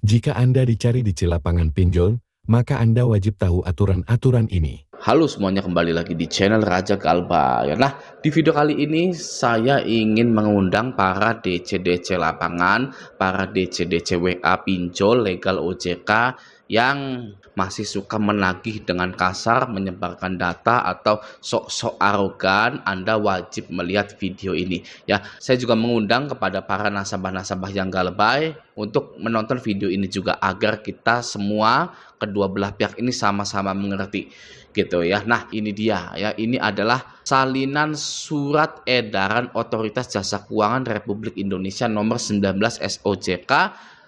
Jika Anda dicari di lapangan pinjol, maka Anda wajib tahu aturan-aturan ini. Halo semuanya, kembali lagi di channel Raja Galba. Nah, di video kali ini saya ingin mengundang para DC-DC lapangan, para DC-DC WA pinjol legal OJK yang masih suka menagih dengan kasar, menyebarkan data atau sok-sok arogan. Anda wajib melihat video ini ya. Saya juga mengundang kepada para nasabah-nasabah yang galbay untuk menonton video ini juga, agar kita semua kedua belah pihak ini sama-sama mengerti gitu ya. Nah, ini dia ya, ini adalah salinan surat edaran Otoritas Jasa Keuangan Republik Indonesia nomor 19 SOJK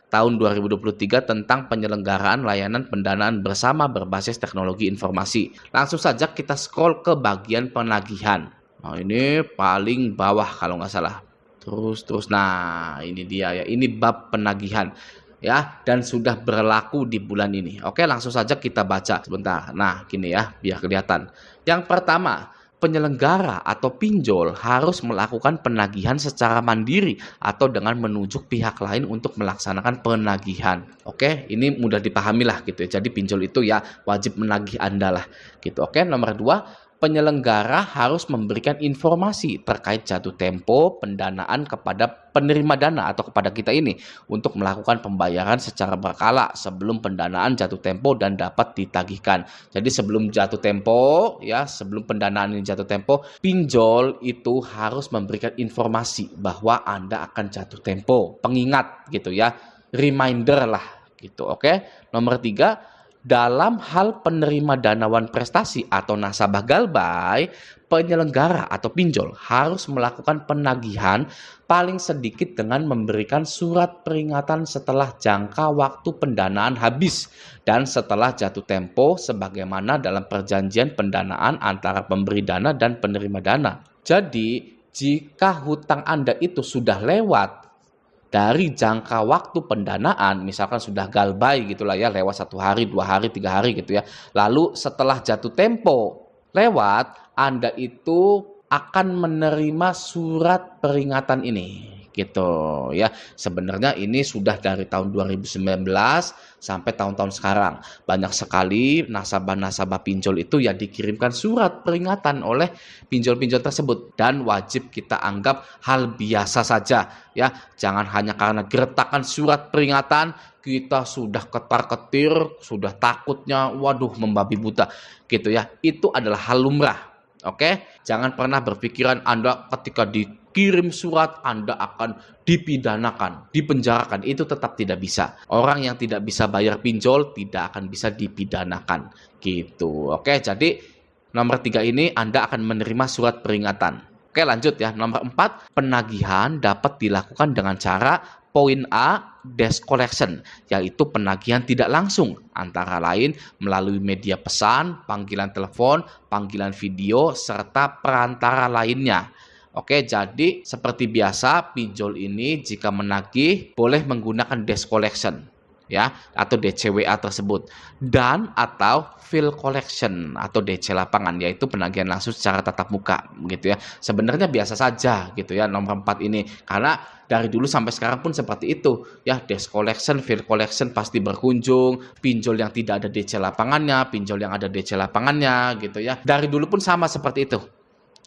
tahun 2023 tentang penyelenggaraan layanan pendanaan bersama berbasis teknologi informasi. Langsung saja kita scroll ke bagian penagihan. Nah, ini paling bawah kalau nggak salah. Terus, nah ini dia ya, ini bab penagihan ya, dan sudah berlaku di bulan ini. Oke, langsung saja kita baca sebentar. Nah, gini ya, biar kelihatan. Yang pertama, penyelenggara atau pinjol harus melakukan penagihan secara mandiri atau dengan menunjuk pihak lain untuk melaksanakan penagihan. Oke, ini mudah dipahami lah gitu ya. Jadi pinjol itu ya wajib menagih Anda lah gitu. Oke, nomor 2, penyelenggara harus memberikan informasi terkait jatuh tempo pendanaan kepada penerima dana atau kepada kita ini untuk melakukan pembayaran secara berkala sebelum pendanaan jatuh tempo dan dapat ditagihkan. Jadi sebelum jatuh tempo ya, sebelum pendanaan ini jatuh tempo, pinjol itu harus memberikan informasi bahwa Anda akan jatuh tempo, pengingat gitu ya, reminder lah gitu. Oke. Nomor 3, dalam hal penerima danawan prestasi atau nasabah galbay, penyelenggara atau pinjol harus melakukan penagihan paling sedikit dengan memberikan surat peringatan setelah jangka waktu pendanaan habis dan setelah jatuh tempo sebagaimana dalam perjanjian pendanaan antara pemberi dana dan penerima dana. Jadi, jika hutang Anda itu sudah lewat dari jangka waktu pendanaan, misalkan sudah galbay gitulah ya, lewat 1 hari, 2 hari, 3 hari gitu ya. Lalu setelah jatuh tempo lewat, Anda itu akan menerima surat peringatan ini gitu ya. Sebenarnya ini sudah dari tahun 2019 sampai tahun-tahun sekarang. Banyak sekali nasabah-nasabah pinjol itu ya dikirimkan surat peringatan oleh pinjol-pinjol tersebut, dan wajib kita anggap hal biasa saja ya. Jangan hanya karena gertakan surat peringatan kita sudah ketar-ketir, sudah takutnya waduh membabi buta gitu ya. Itu adalah hal lumrah. Oke, jangan pernah berpikiran Anda ketika dikirim surat Anda akan dipidanakan, dipenjarakan. Itu tetap tidak bisa. Orang yang tidak bisa bayar pinjol tidak akan bisa dipidanakan gitu. Oke, jadi nomor 3 ini Anda akan menerima surat peringatan. Oke, lanjut ya. Nomor 4, penagihan dapat dilakukan dengan cara poin A, desk collection, yaitu penagihan tidak langsung, antara lain melalui media pesan, panggilan telepon, panggilan video, serta perantara lainnya. Oke, jadi seperti biasa pinjol ini jika menagih boleh menggunakan desk collection ya, atau DCWA tersebut, dan atau field collection atau DC lapangan, yaitu penagihan langsung secara tatap muka gitu ya. Sebenarnya biasa saja gitu ya nomor 4 ini, karena dari dulu sampai sekarang pun seperti itu ya, desk collection, field collection pasti berkunjung, pinjol yang tidak ada DC lapangannya, pinjol yang ada DC lapangannya gitu ya. Dari dulu pun sama seperti itu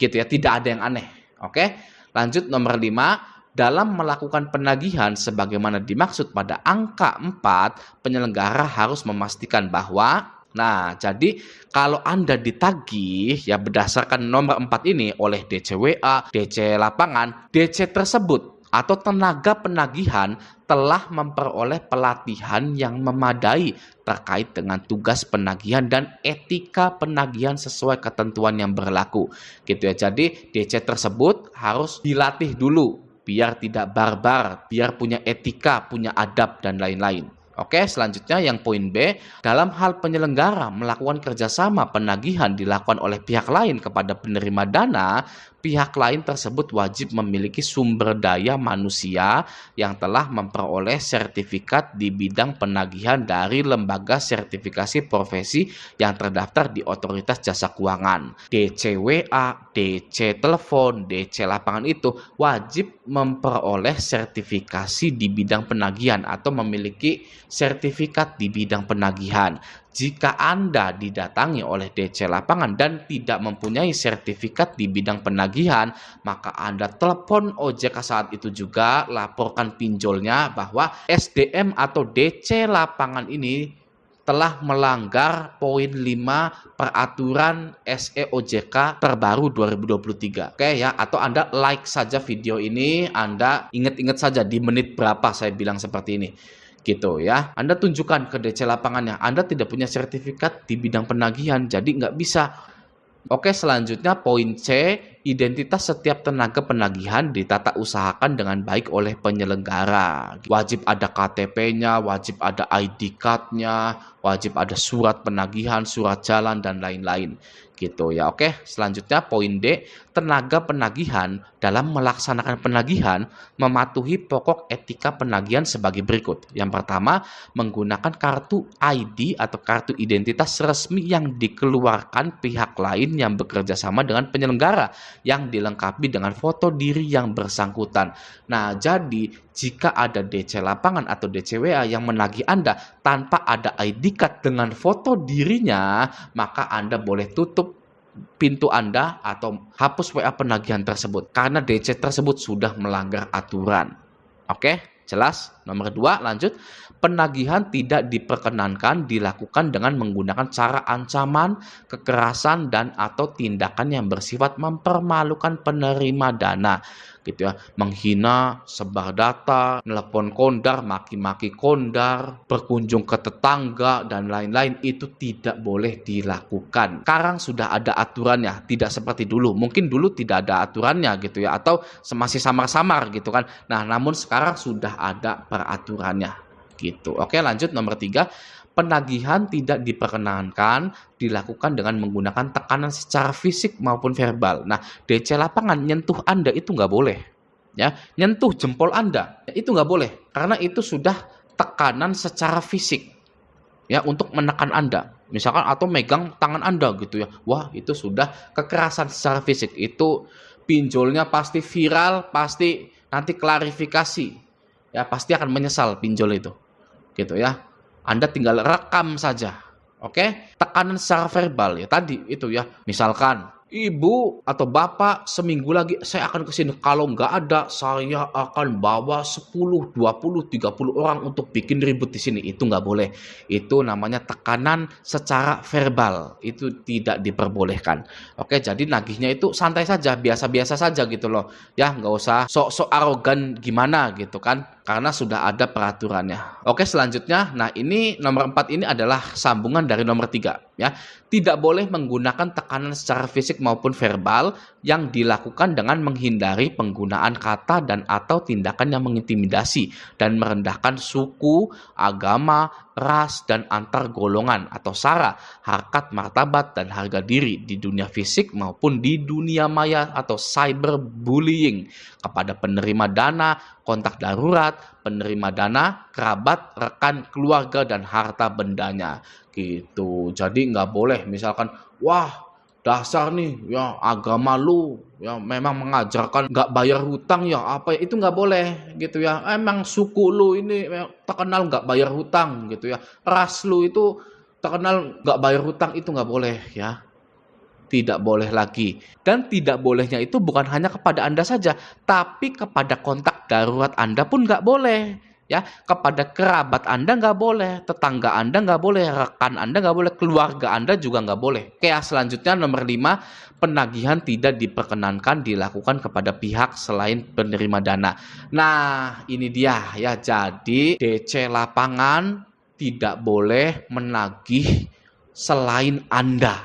gitu ya, tidak ada yang aneh. Oke, lanjut nomor 5. Dalam melakukan penagihan sebagaimana dimaksud pada angka 4, penyelenggara harus memastikan bahwa, nah jadi kalau Anda ditagih ya berdasarkan nomor 4 ini oleh DCWA, DC lapangan, DC tersebut atau tenaga penagihan telah memperoleh pelatihan yang memadai terkait dengan tugas penagihan dan etika penagihan sesuai ketentuan yang berlaku gitu ya. Jadi DC tersebut harus dilatih dulu biar tidak barbar, biar punya etika, punya adab, dan lain-lain. Oke, selanjutnya yang poin B, dalam hal penyelenggara melakukan kerjasama penagihan dilakukan oleh pihak lain kepada penerima dana, pihak lain tersebut wajib memiliki sumber daya manusia yang telah memperoleh sertifikat di bidang penagihan dari lembaga sertifikasi profesi yang terdaftar di Otoritas Jasa Keuangan. DCWA, DC telepon, DC lapangan itu wajib memperoleh sertifikasi di bidang penagihan atau memiliki sertifikat di bidang penagihan. Jika Anda didatangi oleh DC lapangan dan tidak mempunyai sertifikat di bidang penagihan, maka Anda telepon OJK saat itu juga, laporkan pinjolnya bahwa SDM atau DC lapangan ini telah melanggar poin 5 peraturan SE OJK terbaru 2023. Oke ya, atau Anda like saja video ini, Anda ingat-ingat saja di menit berapa saya bilang seperti ini. Gitu ya, Anda tunjukkan ke DC lapangannya, Anda tidak punya sertifikat di bidang penagihan, jadi nggak bisa. Oke, selanjutnya poin C, identitas setiap tenaga penagihan ditata usahakan dengan baik oleh penyelenggara. Wajib ada KTP-nya, wajib ada ID card-nya, wajib ada surat penagihan, surat jalan, dan lain-lain. Gitu ya. Oke, selanjutnya poin D, tenaga penagihan dalam melaksanakan penagihan mematuhi pokok etika penagihan sebagai berikut. Yang pertama, menggunakan kartu ID atau kartu identitas resmi yang dikeluarkan pihak lain yang bekerja sama dengan penyelenggara, yang dilengkapi dengan foto diri yang bersangkutan. Nah, jadi jika ada DC lapangan atau DCWA yang menagih Anda tanpa ada ID card dengan foto dirinya, maka Anda boleh tutup pintu Anda atau hapus WA penagihan tersebut karena DC tersebut sudah melanggar aturan. Oke, jelas? Nomor 2, lanjut. Penagihan tidak diperkenankan dilakukan dengan menggunakan cara ancaman, kekerasan, dan atau tindakan yang bersifat mempermalukan penerima dana. Gitu ya, menghina, sebar data, nelpon kondar, maki-maki kondar, berkunjung ke tetangga, dan lain-lain, itu tidak boleh dilakukan. Sekarang sudah ada aturannya, tidak seperti dulu. Mungkin dulu tidak ada aturannya gitu ya, atau masih samar-samar gitu kan. Nah, namun sekarang sudah ada peraturannya gitu. Oke, lanjut nomor 3. Penagihan tidak diperkenankan dilakukan dengan menggunakan tekanan secara fisik maupun verbal. Nah, DC lapangan nyentuh Anda itu nggak boleh. Ya, nyentuh jempol Anda itu nggak boleh karena itu sudah tekanan secara fisik. Ya, untuk menekan Anda. Misalkan atau megang tangan Anda gitu ya. Wah, itu sudah kekerasan secara fisik. Itu pinjolnya pasti viral, pasti nanti klarifikasi. Ya, pasti akan menyesal pinjol itu. Gitu ya. Anda tinggal rekam saja. Oke? Tekanan secara verbal ya tadi itu ya. Misalkan ibu atau bapak seminggu lagi saya akan ke sini. Kalau nggak ada saya akan bawa 10, 20, 30 orang untuk bikin ribut di sini. Itu nggak boleh. Itu namanya tekanan secara verbal. Itu tidak diperbolehkan. Oke, jadi nagihnya itu santai saja, biasa-biasa saja gitu loh. Ya, nggak usah sok-sok arogan gimana gitu kan. Karena sudah ada peraturannya. Oke, selanjutnya, nah ini nomor 4 ini adalah sambungan dari nomor 3 ya. Tidak boleh menggunakan tekanan secara fisik maupun verbal yang dilakukan dengan menghindari penggunaan kata dan atau tindakan yang mengintimidasi dan merendahkan suku, agama, ras, dan antar golongan atau sara, harkat, martabat, dan harga diri di dunia fisik maupun di dunia maya atau cyberbullying kepada penerima dana, kontak darurat, penerima dana, kerabat, rekan, keluarga, dan harta bendanya. Gitu. Jadi nggak boleh misalkan, wah dasar nih ya agama lu ya memang mengajarkan nggak bayar hutang ya apa ya, itu nggak boleh gitu ya. Emang suku lu ini terkenal nggak bayar hutang gitu ya. Ras lu itu terkenal nggak bayar hutang, itu nggak boleh ya. Tidak boleh lagi. Dan tidak bolehnya itu bukan hanya kepada Anda saja, tapi kepada kontak darurat Anda pun nggak boleh. Ya, kepada kerabat Anda nggak boleh, tetangga Anda nggak boleh, rekan Anda nggak boleh, keluarga Anda juga nggak boleh. Oke, selanjutnya nomor 5, penagihan tidak diperkenankan dilakukan kepada pihak selain penerima dana. Nah, ini dia ya. Jadi DC lapangan tidak boleh menagih selain Anda.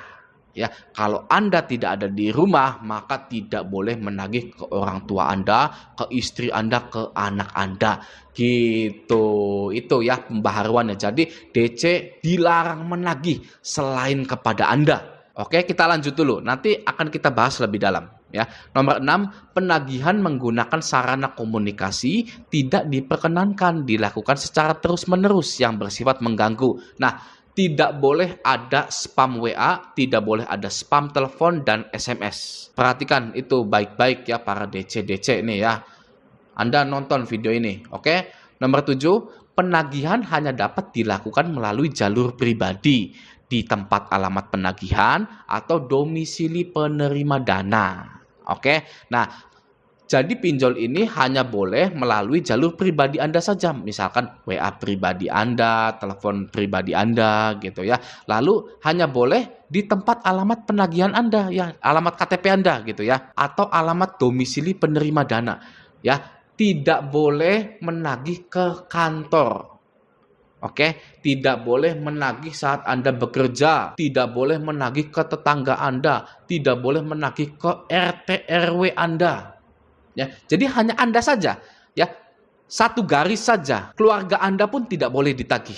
Ya, kalau Anda tidak ada di rumah, maka tidak boleh menagih ke orang tua Anda, ke istri Anda, ke anak Anda. Gitu. Itu ya pembaharuannya. Jadi DC dilarang menagih selain kepada Anda. Oke, kita lanjut dulu. Nanti akan kita bahas lebih dalam. Ya, nomor 6, penagihan menggunakan sarana komunikasi tidak diperkenankan dilakukan secara terus-menerus yang bersifat mengganggu. Nah, tidak boleh ada spam WA, tidak boleh ada spam telepon dan SMS. Perhatikan itu baik-baik ya para DC-DC ini ya. Anda nonton video ini, oke? Nomor 7, penagihan hanya dapat dilakukan melalui jalur pribadi di tempat alamat penagihan atau domisili penerima dana. Oke, nah jadi pinjol ini hanya boleh melalui jalur pribadi Anda saja, misalkan WA pribadi Anda, telepon pribadi Anda gitu ya. Lalu hanya boleh di tempat alamat penagihan Anda ya, alamat KTP Anda gitu ya, atau alamat domisili penerima dana ya. Tidak boleh menagih ke kantor. Oke, tidak boleh menagih saat Anda bekerja, tidak boleh menagih ke tetangga Anda, tidak boleh menagih ke RT RW Anda. Ya, jadi hanya Anda saja, ya. Satu garis saja, keluarga Anda pun tidak boleh ditagih.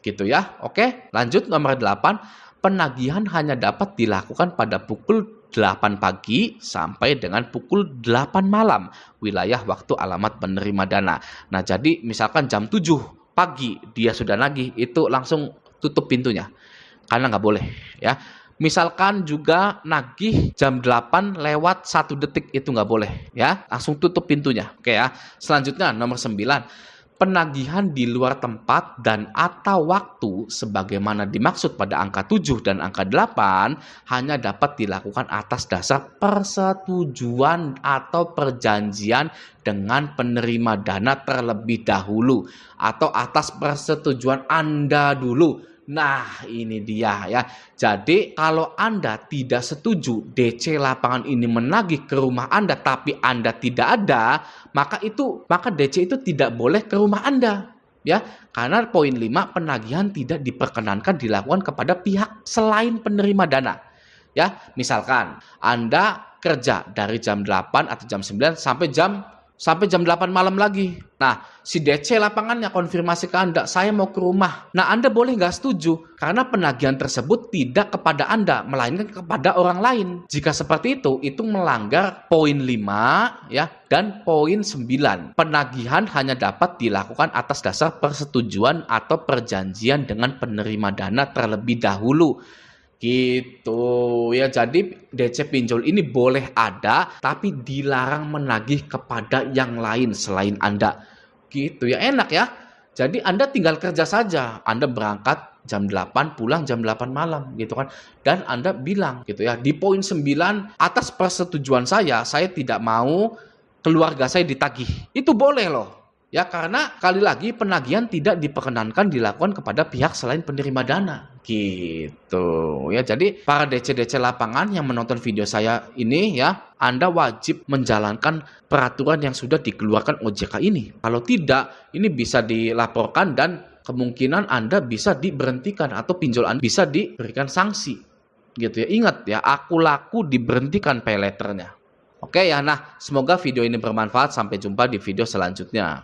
Gitu ya. Oke, lanjut nomor 8. Penagihan hanya dapat dilakukan pada pukul 8 pagi sampai dengan pukul 8 malam wilayah waktu alamat penerima dana. Nah, jadi misalkan jam 7 pagi dia sudah nagih, itu langsung tutup pintunya karena nggak boleh ya. Misalkan juga nagih jam 8 lewat 1 detik, itu nggak boleh ya, langsung tutup pintunya. Oke ya. Selanjutnya nomor 9, penagihan di luar tempat dan atau waktu sebagaimana dimaksud pada angka 7 dan angka 8 hanya dapat dilakukan atas dasar persetujuan atau perjanjian dengan penerima dana terlebih dahulu atau atas persetujuan Anda dulu. Nah, ini dia ya. Jadi, kalau Anda tidak setuju DC lapangan ini menagih ke rumah Anda tapi Anda tidak ada, maka DC itu tidak boleh ke rumah Anda. Ya, karena poin 5, penagihan tidak diperkenankan dilakukan kepada pihak selain penerima dana. Ya, misalkan Anda kerja dari jam 8 atau jam 9 sampai jam 8 malam lagi. Nah, si DC lapangannya konfirmasi ke Anda, saya mau ke rumah. Nah, Anda boleh nggak setuju, karena penagihan tersebut tidak kepada Anda, melainkan kepada orang lain. Jika seperti itu melanggar poin 5 ya, dan poin 9. Penagihan hanya dapat dilakukan atas dasar persetujuan atau perjanjian dengan penerima dana terlebih dahulu. Gitu ya, jadi DC pinjol ini boleh ada tapi dilarang menagih kepada yang lain selain Anda. Gitu ya, enak ya. Jadi Anda tinggal kerja saja. Anda berangkat jam 8, pulang jam 8 malam gitu kan. Dan Anda bilang gitu ya, di poin 9 atas persetujuan saya tidak mau keluarga saya ditagih. Itu boleh loh. Ya, karena kali lagi penagihan tidak diperkenankan dilakukan kepada pihak selain penerima dana. Gitu ya. Jadi para DC-DC lapangan yang menonton video saya ini ya, Anda wajib menjalankan peraturan yang sudah dikeluarkan OJK ini. Kalau tidak, ini bisa dilaporkan dan kemungkinan Anda bisa diberhentikan atau pinjol Anda bisa diberikan sanksi. Gitu ya. Ingat ya, aku laku diberhentikan pay letternya. Oke ya, nah semoga video ini bermanfaat. Sampai jumpa di video selanjutnya.